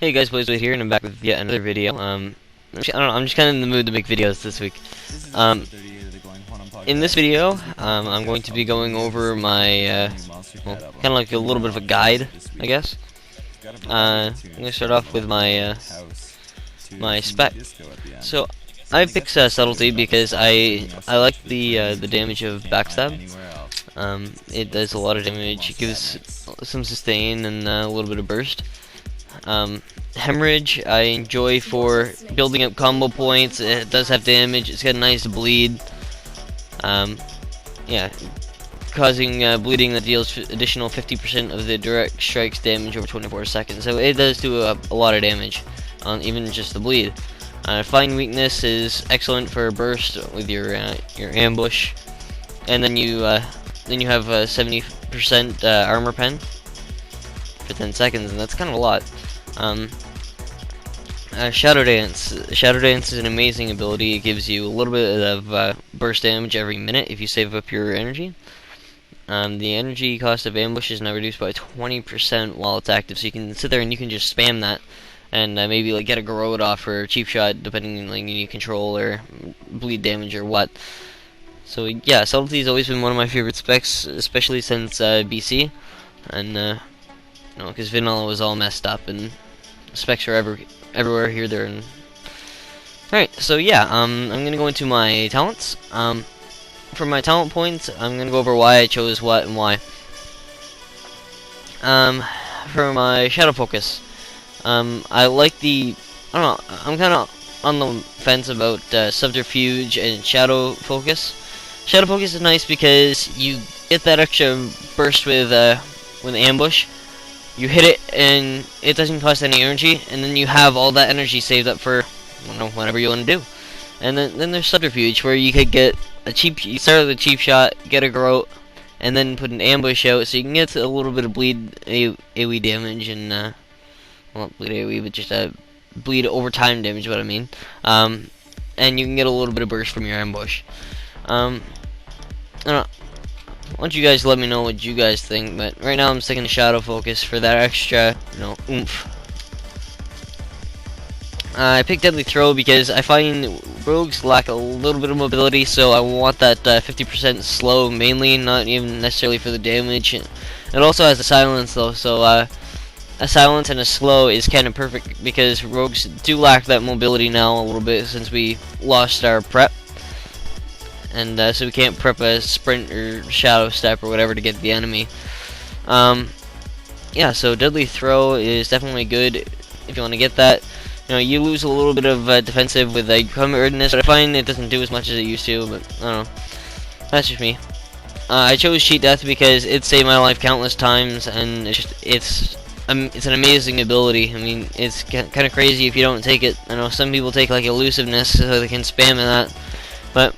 Hey guys, Blaze here, and I'm back with yet another video. I don't know, I'm just kind of in the mood to make videos this week. In this video, I'm going to be going over my, well, kind of like a little bit of a guide, I guess. I'm going to start off with my, my spec. So, I picked Subtlety because I like the damage of backstab. It does a lot of damage. It gives some sustain and a little bit of burst. Hemorrhage I enjoy for building up combo points. It does have damage. It's got a nice bleed. Yeah, causing bleeding that deals additional 50% of the direct strikes damage over 24 seconds. So it does do a lot of damage on even just the bleed. Fine weakness is excellent for burst with your ambush, and then you have 70% armor pen for 10 seconds, and that's kind of a lot. Shadow Dance. Shadow Dance is an amazing ability. It gives you a little bit of burst damage every minute if you save up your energy. The energy cost of ambush is now reduced by 20% while it's active, so you can sit there and you can just spam that, and maybe like get a Garrote off or a cheap shot, depending on like you control or bleed damage or what. So yeah, Subtlety has always been one of my favorite specs, especially since BC, and because vanilla was all messed up and specs are everywhere here, there, and alright. So yeah, I'm gonna go into my talents. For my talent points, I'm gonna go over why I chose what and why. For my shadow focus, I like the I don't know. I'm kind of on the fence about subterfuge and shadow focus. Shadow focus is nice because you get that extra burst with ambush. You hit it and it doesn't cost any energy, and then you have all that energy saved up for, I don't know, whatever you want to do. And then there's subterfuge, where you could get you start with a cheap shot, get a Garrote, and then put an ambush out, so you can get a little bit of bleed AoE damage and well, not bleed AoE, but just bleed over time damage, what I mean. And you can get a little bit of burst from your ambush. I don't know. Why don't you guys let me know what you guys think, but right now I'm sticking to Shadow Focus for that extra, oomph. I picked Deadly Throw because I find rogues lack a little bit of mobility, so I want that 50% slow mainly, not even necessarily for the damage. It also has a silence though, so a silence and a slow is kind of perfect because rogues do lack that mobility now a little bit since we lost our prep. And so we can't prep a sprint or shadow step or whatever to get the enemy. Yeah, so Deadly Throw is definitely good if you want to get that. You lose a little bit of defensive with preparedness, but I find it doesn't do as much as it used to. But I don't know. That's just me. I chose Cheat Death because it saved my life countless times, and it's an amazing ability. I mean, it's kind of crazy if you don't take it. I know some people take like elusiveness so they can spam in that, but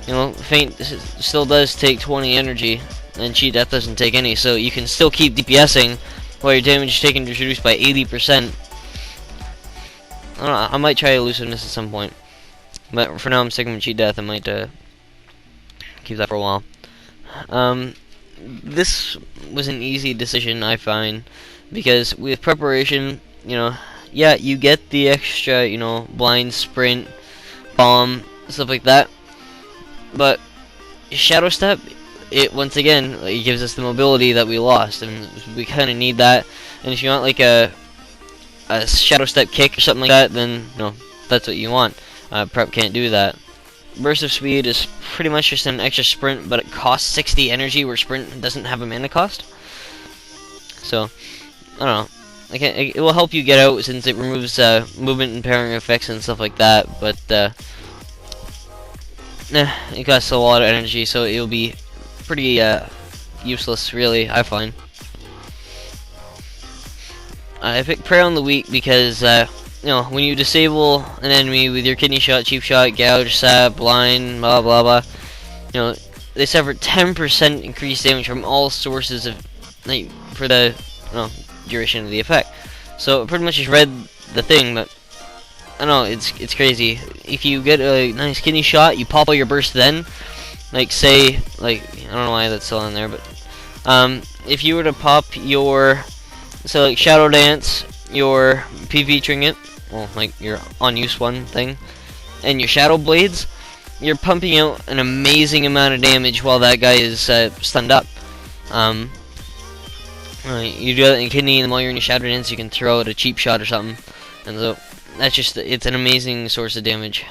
Feint still does take 20 energy, and Cheat Death doesn't take any, so you can still keep DPSing while your damage taken is reduced by 80%. I don't know, I might try elusiveness at some point, but for now I'm sticking with Cheat Death. I might keep that for a while. This was an easy decision, I find, because with preparation, yeah, you get the extra, blind, sprint, bomb, stuff like that. But Shadow Step, it once again it gives us the mobility that we lost, and we kind of need that. And if you want like a Shadow Step kick or something like that, then that's what you want. Prep can't do that. Burst of Speed is pretty much just an extra sprint, but it costs 60 energy, where sprint doesn't have a mana cost. So I don't know. It will help you get out since it removes movement and pairing effects and stuff like that, but it costs a lot of energy, so it'll be pretty useless, really, I find. I picked Prey on the Weak because, when you disable an enemy with your Kidney Shot, Cheap Shot, Gouge, Sap, Blind, blah blah blah, they suffer 10% increased damage from all sources of, for the duration of the effect. So it pretty much just read the thing, but I don't know, it's crazy. If you get a nice Kidney Shot, you pop all your burst then. Say, I don't know why that's still in there, but if you were to pop your So like Shadow Dance, your PV trinket, well, like your on-use one thing, and your shadow blades, you're pumping out an amazing amount of damage while that guy is stunned up. You do that in kidney, and while you're in your shadow dance, you can throw out a cheap shot or something, and so that's just, it's an amazing source of damage.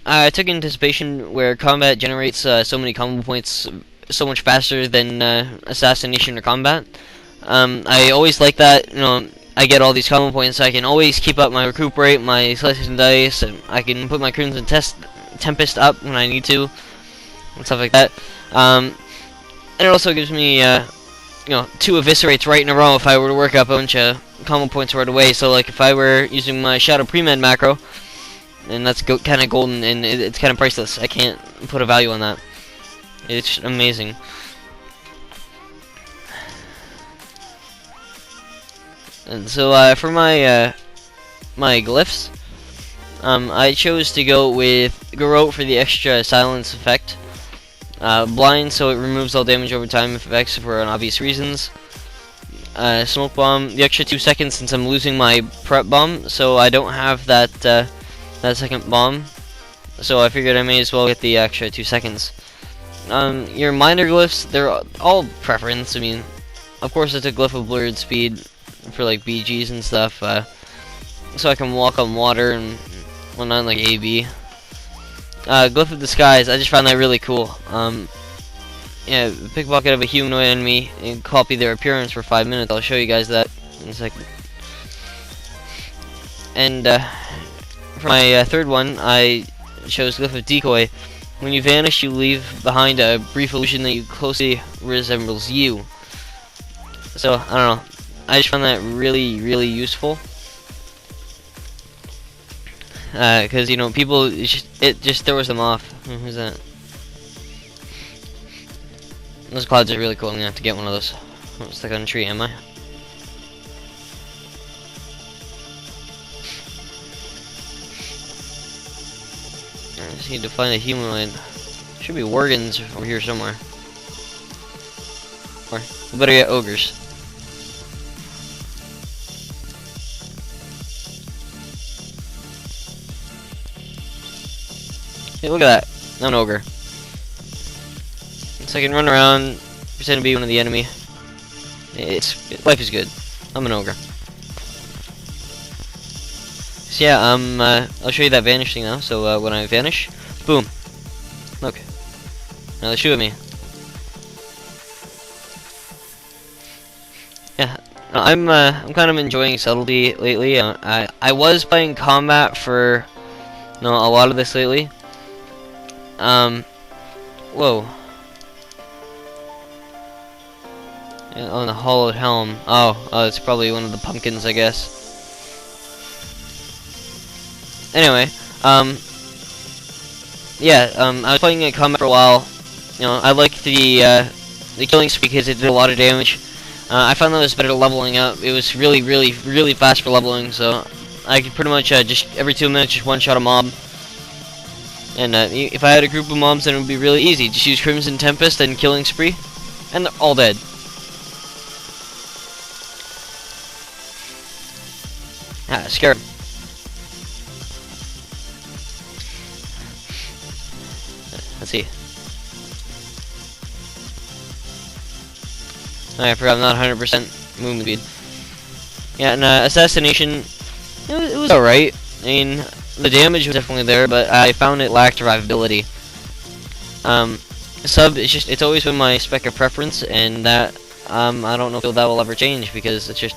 I took Anticipation, where combat generates so many combo points so much faster than Assassination or Combat. I always like that, you know, I get all these combo points, so I can always keep up my Recuperate, my Slices and Dice, and I can put my Crimson Tempest up when I need to, and stuff like that. And it also gives me, you know, 2 Eviscerates right in a row if I were to work up a bunch of combo points right away. So, like, if I were using my Shadow Pre-Med macro, and that's kind of golden, and it's kind of priceless. I can't put a value on that. It's amazing. And so for my my glyphs, I chose to go with Garrote for the extra silence effect. Blind, so it removes all damage over time effects for obvious reasons. Smoke Bomb, the extra 2 seconds since I'm losing my prep bomb, so I don't have that that second bomb. So I figured I may as well get the extra 2 seconds. Your minor glyphs, they're all preference. I mean, of course it's a glyph of blurred speed for like BGs and stuff, so I can walk on water and whatnot, like AB. Glyph of Disguise, I just found that really cool. Yeah, pickpocket of a humanoid enemy and copy their appearance for 5 minutes. I'll show you guys that in a second. And for my third one, I chose Glyph of Decoy. When you vanish, you leave behind a brief illusion that you closely resembles you. So, I don't know. I just found that really, really useful. Because, you know, people, it just throws them off. Who's that? Those clouds are really cool. I'm gonna have to get one of those. I'm stuck on a tree, am I? I just need to find a humanoid. Should be Worgens over here somewhere. Or, we better get ogres. Hey, look at that. I'm an ogre. So I can run around, pretend to be one of the enemy. Life is good. I'm an ogre. So yeah, I'll show you that vanish thing now. So when I vanish, boom. Look. Now they shoot at me. Yeah, I'm kind of enjoying Sublety lately. I was playing combat for a lot of this lately. Whoa. On the hollowed helm. Oh, it's probably one of the pumpkins, I guess. Anyway, yeah, I was playing in combat for a while. You know, I liked the killing spree because it did a lot of damage. I found that it was better leveling up. It was really, really, really fast for leveling, so I could pretty much just every 2 minutes just one-shot a mob. And if I had a group of mobs, then it would be really easy. Just use Crimson Tempest and Killing Spree, and they're all dead. Ah, scare him. Let's see. I forgot I'm not 100% movement speed. Yeah, and Assassination, it was alright. I mean, the damage was definitely there, but I found it lacked survivability. Sub, it's always been my spec of preference, and that, I don't know if that will ever change, because it's just,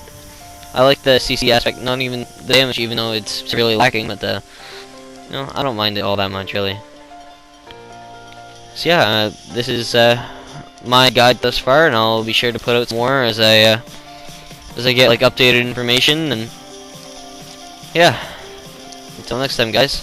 I like the CC aspect, not even the damage, even though it's really lacking, but I don't mind it all that much, really. So yeah, this is, my guide thus far, and I'll be sure to put out some more as I get, like, updated information, and, yeah. Until next time, guys.